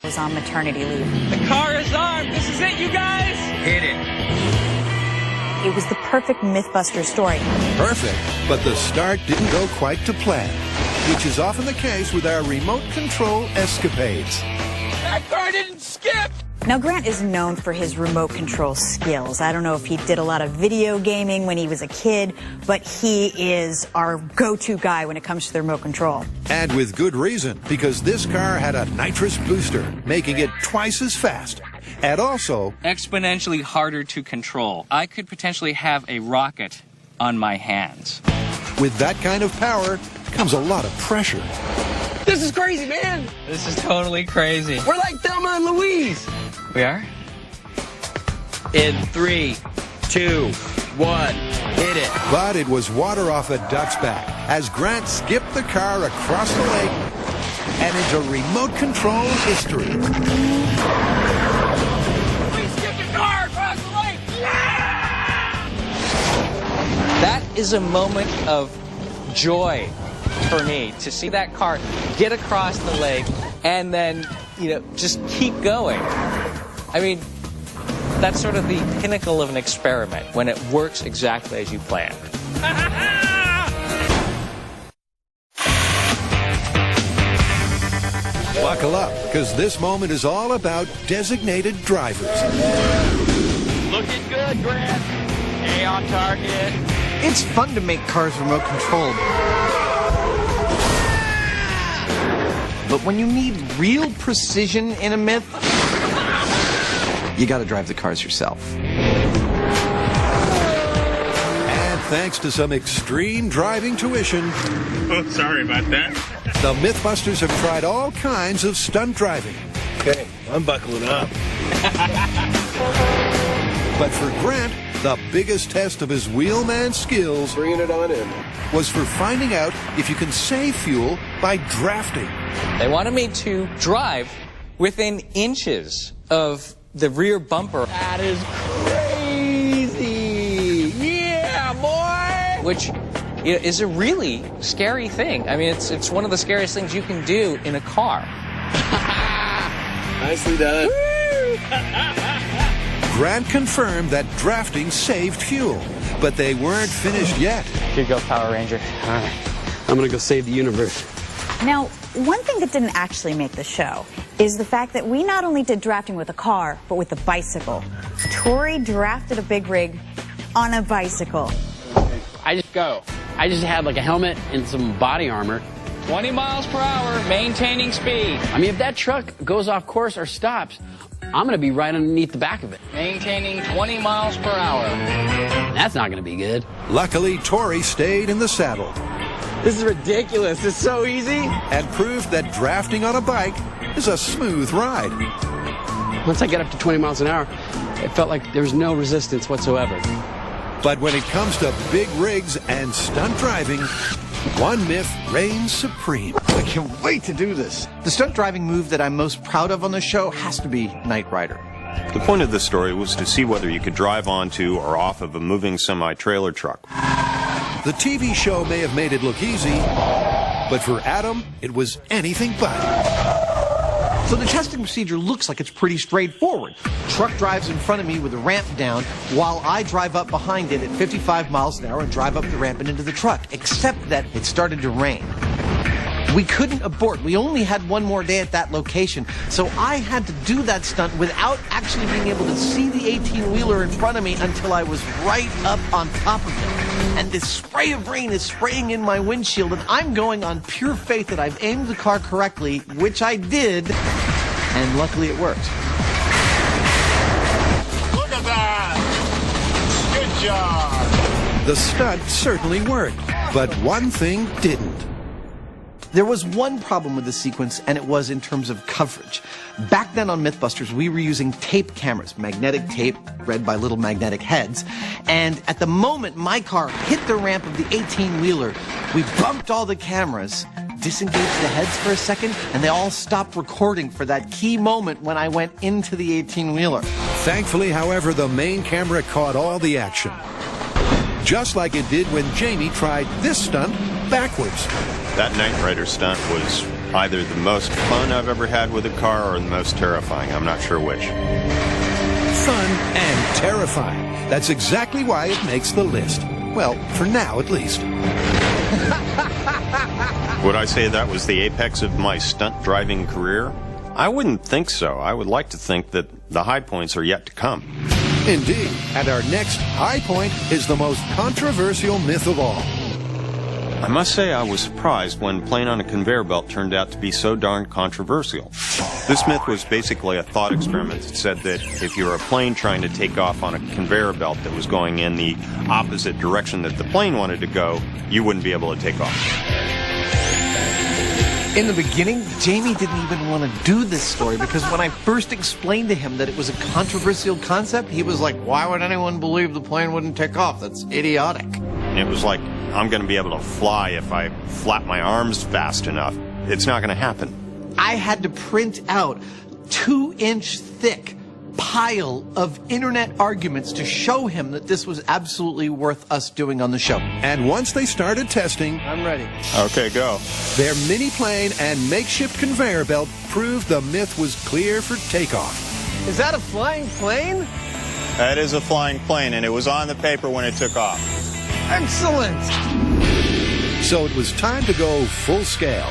was on maternity leave. The car is armed. This is it, you guys. Hit it. It was the perfect Mythbusters story. Perfect, but the start didn't go quite to plan, which is often the case with our remote control escapades. That car didn't skip. Now, Grant is known for his remote control skills. I don't know if he did a lot of video gaming when he was a kid, but he is our go-to guy when it comes to the remote control. And with good reason, because this car had a nitrous booster, making it twice as fast. And also exponentially harder to control. I could potentially have a rocket on my hands. With that kind of power comes a lot of pressure. This is crazy, man. This is totally crazy. We're like Thelma and Louise. We are? In 3, 2, 1, hit it. But it was water off a duck's back as Grant skipped the car across the lake and into remote control history. We skipped a car across the lake. Yeah! That is a moment of joy for me, to see that car get across the lake and then, just keep going. I mean, that's sort of the pinnacle of an experiment, when it works exactly as you planned. Buckle up, because this moment is all about designated drivers. Looking good, Grant. Stay on target. It's fun to make cars remote controlled. But when you need real precision in a myth, you gotta drive the cars yourself. And thanks to some extreme driving tuition, Oh, sorry about that. the Mythbusters have tried all kinds of stunt driving. Okay, I'm buckling up. But for Grant, the biggest test of his wheelman skills Bringing it on in. was for finding out if you can save fuel by drafting. They wanted me to drive within inches of the rear bumper. That is crazy. Yeah, boy. Which is a really scary thing. I mean, it's one of the scariest things you can do in a car. Nicely done. Grant confirmed that drafting saved fuel, but they weren't finished yet. Here you go, Power Ranger. All right, I'm gonna go save the universe. Now, one thing that didn't actually make the show is the fact that we not only did drafting with a car, but with a bicycle. Tori drafted a big rig on a bicycle. I just had like a helmet and some body armor. 20 miles per hour, maintaining speed. I mean, if that truck goes off course or stops, I'm gonna be right underneath the back of it. Maintaining 20 miles per hour. That's not gonna be good. Luckily, Tori stayed in the saddle This is ridiculous. It's so easy. and proved that drafting on a bike is a smooth ride. Once I got up to 20 miles an hour, it felt like there was no resistance whatsoever. But when it comes to big rigs and stunt driving, one myth reigns supreme. I can't wait to do this. The stunt driving move that I'm most proud of on the show has to be Knight Rider. The point of this story was to see whether you could drive onto or off of a moving semi-trailer truck. The TV show may have made it look easy, but for Adam, it was anything but. So the testing procedure looks like it's pretty straightforward. Truck drives in front of me with the ramp down, while I drive up behind it at 55 miles an hour and drive up the ramp and into the truck, except that it started to rain. We couldn't abort. We only had one more day at that location, so I had to do that stunt without actually being able to see the 18-wheeler in front of me until I was right up on top of it. And this spray of rain is spraying in my windshield, and I'm going on pure faith that I've aimed the car correctly, which I did, and luckily it worked. Look at that. Good job. The stunt certainly worked, but one thing didn't. There was one problem with the sequence, and it was in terms of coverage. Back then on Mythbusters, we were using tape cameras, magnetic tape read by little magnetic heads. And at the moment my car hit the ramp of the 18-wheeler, we bumped all the cameras, disengaged the heads for a second, and they all stopped recording for that key moment when I went into the 18-wheeler. Thankfully, however, the main camera caught all the action. Just like it did when Jamie tried this stunt backwards. That Knight Rider stunt was either the most fun I've ever had with a car or the most terrifying. I'm not sure which. Fun and terrifying. That's exactly why it makes the list. Well, for now at least. Would I say that was the apex of my stunt driving career? I wouldn't think so. I would like to think that the high points are yet to come. Indeed. And our next high point is the most controversial myth of all. I must say I was surprised when playing on a conveyor belt turned out to be so darn controversial. This myth was basically a thought experiment that said that if you were a plane trying to take off on a conveyor belt that was going in the opposite direction that the plane wanted to go, you wouldn't be able to take off. In the beginning, Jamie didn't even want to do this story because when I first explained to him that it was a controversial concept, he was like, why would anyone believe the plane wouldn't take off? That's idiotic. And it was like, I'm going to be able to fly if I flap my arms fast enough. It's not going to happen. I had to print out 2-inch thick pile of internet arguments to show him that this was absolutely worth us doing on the show. And once they started testing, I'm ready. Okay, go. their mini plane and makeshift conveyor belt proved the myth was clear for takeoff. Is that a flying plane? That is a flying plane, and it was on the paper when it took off. Excellent! So it was time to go full scale.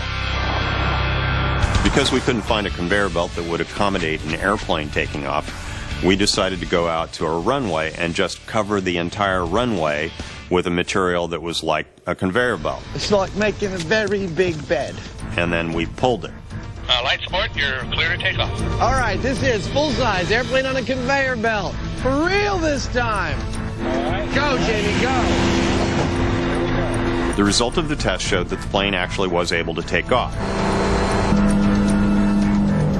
Because we couldn't find a conveyor belt that would accommodate an airplane taking off, we decided to go out to a runway and just cover the entire runway with a material that was like a conveyor belt. It's like making a very big bed. And then we pulled it. Light sport, you're clear to take off. All right, this is full-size airplane on a conveyor belt. For real this time. All right. Go, Jamie, go. The result of the test showed that the plane actually was able to take off.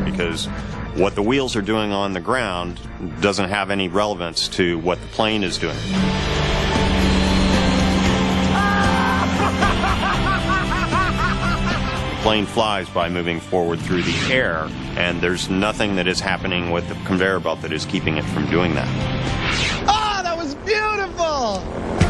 Because what the wheels are doing on the ground doesn't have any relevance to what the plane is doing. The plane flies by moving forward through the air, and there's nothing that is happening with the conveyor belt that is keeping it from doing that. Oh, that was beautiful!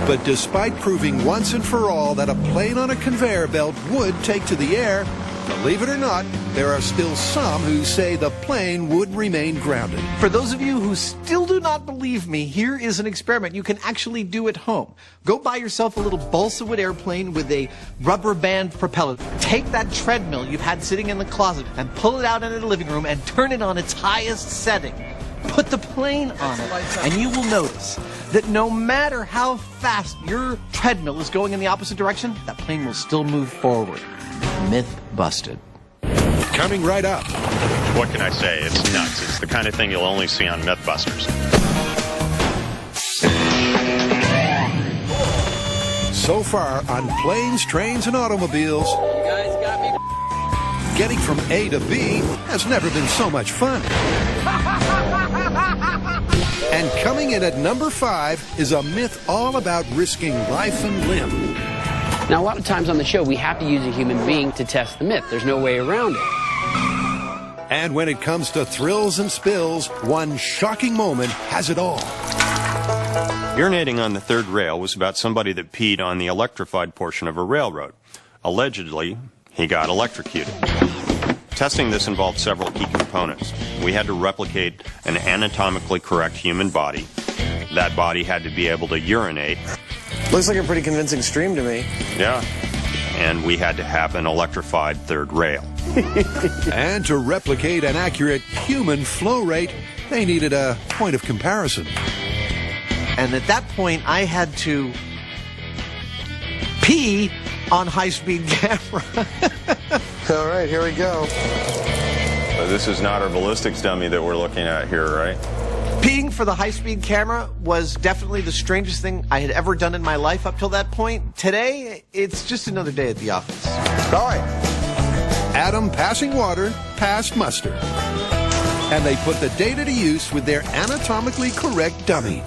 But despite proving once and for all that a plane on a conveyor belt would take to the air, believe it or not, there are still some who say the plane would remain grounded. For those of you who still do not believe me, here is an experiment you can actually do at home. Go buy yourself a little balsa wood airplane with a rubber band propeller. Take that treadmill you've had sitting in the closet and pull it out into the living room and turn it on its highest setting. Put the plane on it, and you will notice that no matter how fast your treadmill is going in the opposite direction, that plane will still move forward. Myth busted. Coming right up. What can I say? It's nuts. It's the kind of thing you'll only see on Mythbusters. So far on planes, trains, and automobiles, getting from A to B has never been so much fun. And coming in at number 5 is a myth all about risking life and limb. Now, a lot of times on the show, we have to use a human being to test the myth. There's no way around it. And when it comes to thrills and spills, one shocking moment has it all. Urinating on the third rail was about somebody that peed on the electrified portion of a railroad. Allegedly, he got electrocuted. Testing this involved several key components. We had to replicate an anatomically correct human body. That body had to be able to urinate. Looks like a pretty convincing stream to me. Yeah. And we had to have an electrified third rail. And to replicate an accurate human flow rate, they needed a point of comparison. And at that point, I had to pee on high-speed camera. All right, here we go. This is not our ballistics dummy that we're looking at here, right? Peeing for the high-speed camera was definitely the strangest thing I had ever done in my life up till that point. Today, it's just another day at the office. All right. Adam passing water passed muster. And they put the data to use with their anatomically correct dummy.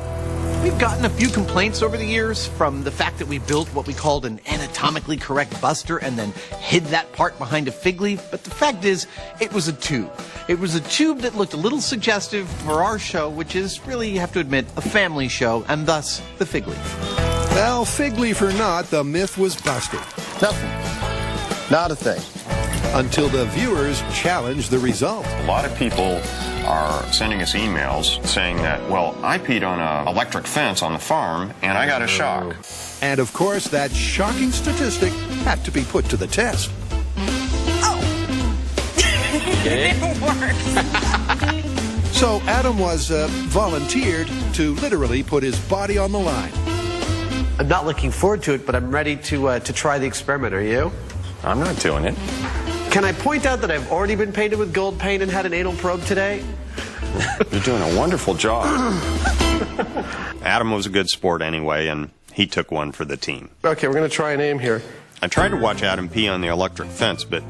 We've gotten a few complaints over the years from the fact that we built what we called an anatomically correct buster and then hid that part behind a fig leaf, but the fact is, it was a tube. It was a tube that looked a little suggestive for our show, which is really, you have to admit, a family show, and thus, the fig leaf. Well, fig leaf or not, the myth was busted. Nothing. Not a thing. until the viewers challenged the result. A lot of people are sending us emails saying that, well, I peed on an electric fence on the farm and I got a shock. And of course, that shocking statistic had to be put to the test. It works. So Adam was volunteered to literally put his body on the line. I'm not looking forward to it, but I'm ready to try the experiment. Are you? I'm not doing it. Can I point out that I've already been painted with gold paint and had an anal probe today? You're doing a wonderful job. Adam was a good sport anyway, and he took one for the team. Okay, we're going to try an aim here. I tried to watch Adam pee on the electric fence, but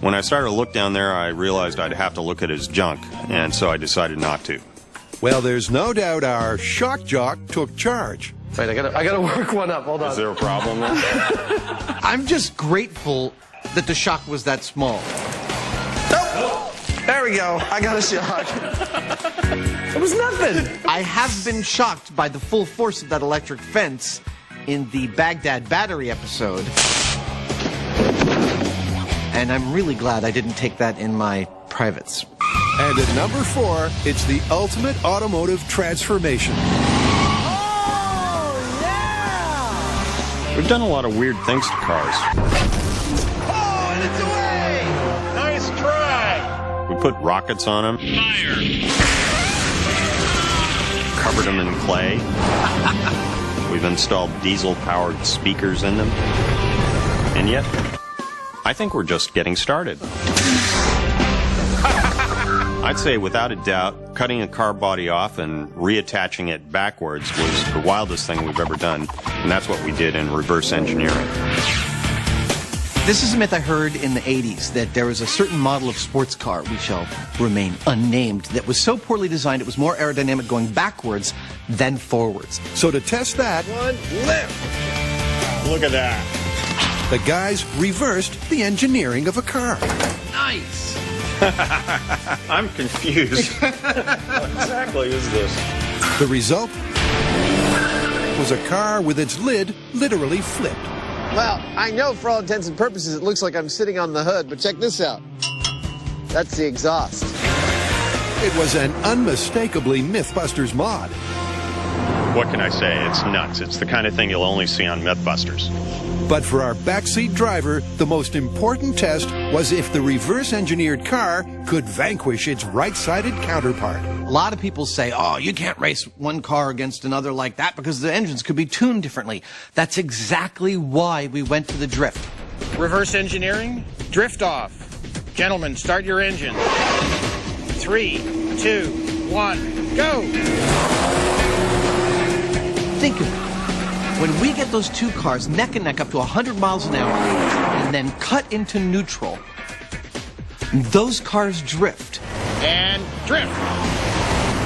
when I started to look down there, I realized I'd have to look at his junk, and so I decided not to. Well, there's no doubt our shock jock took charge. Wait, I gotta work one up. Hold on. Is there a problem there? I'm just grateful that the shock was that small. Oh, there we go. I got a shock. It was nothing. I have been shocked by the full force of that electric fence in the Baghdad Battery episode. And I'm really glad I didn't take that in my privates. And at number 4, it's the ultimate automotive transformation. We've done a lot of weird things to cars. Oh, and it's away! Nice try! We put rockets on them. Fire! Covered them in clay. We've installed diesel-powered speakers in them. And yet, I think we're just getting started. I'd say, without a doubt, cutting a car body off and reattaching it backwards was the wildest thing we've ever done, and that's what we did in reverse engineering. This is a myth I heard in the 80s, that there was a certain model of sports car, we shall remain unnamed, that was so poorly designed it was more aerodynamic going backwards than forwards. So to test that, One lift! Look at that. the guys reversed the engineering of a car. Nice! I'm confused. What exactly is this? The result was a car with its lid literally flipped. Well, I know for all intents and purposes it looks like I'm sitting on the hood, but check this out. That's the exhaust. It was an unmistakably Mythbusters mod. What can I say? It's nuts. It's the kind of thing you'll only see on Mythbusters. But for our backseat driver, the most important test was if the reverse-engineered car could vanquish its right-sided counterpart. A lot of people say, oh, you can't race one car against another like that because the engines could be tuned differently. That's exactly why we went to the drift. Reverse engineering, drift off. Gentlemen, start your engine. 3, 2, 1, go! Think of it. When we get those two cars neck and neck up to 100 miles an hour and then cut into neutral, those cars drift. And drift!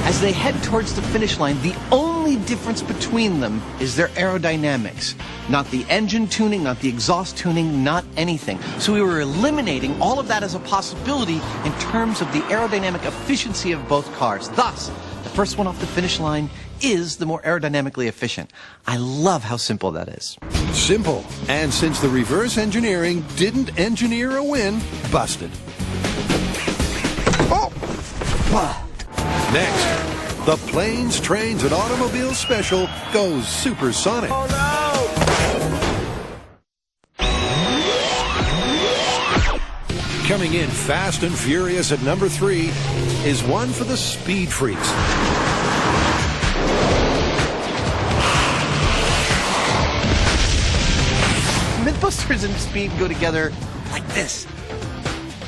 As they head towards the finish line, the only difference between them is their aerodynamics. Not the engine tuning, not the exhaust tuning, not anything. So we were eliminating all of that as a possibility in terms of the aerodynamic efficiency of both cars. Thus, the first one off the finish line is the more aerodynamically efficient. I love how simple that is. Simple. And since the reverse engineering didn't engineer a win, busted. Oh! Next, the Planes, Trains, and Automobiles special goes supersonic. Oh no! Coming in fast and furious at number 3 is one for the speed freaks. Mythbusters and speed go together like this.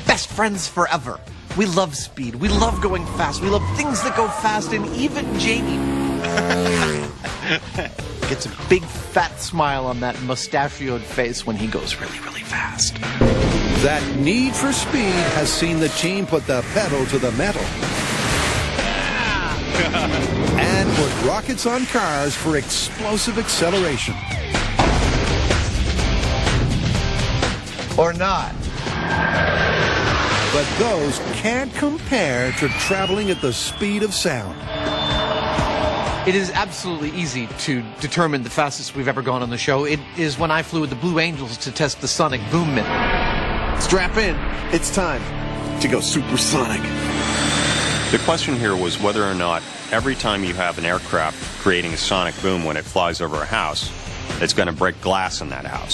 Best friends forever. We love speed. We love going fast. We love things that go fast, and even Jamie gets a big fat smile on that mustachioed face when he goes really, really fast. That need for speed has seen the team put the pedal to the metal. And put rockets on cars for explosive acceleration. Or not. But those can't compare to traveling at the speed of sound. It is absolutely easy to determine the fastest we've ever gone on the show. It is when I flew with the Blue Angels to test the sonic boom myth. Strap in. It's time to go supersonic. The question here was whether or not every time you have an aircraft creating a sonic boom when it flies over a house, it's going to break glass in that house.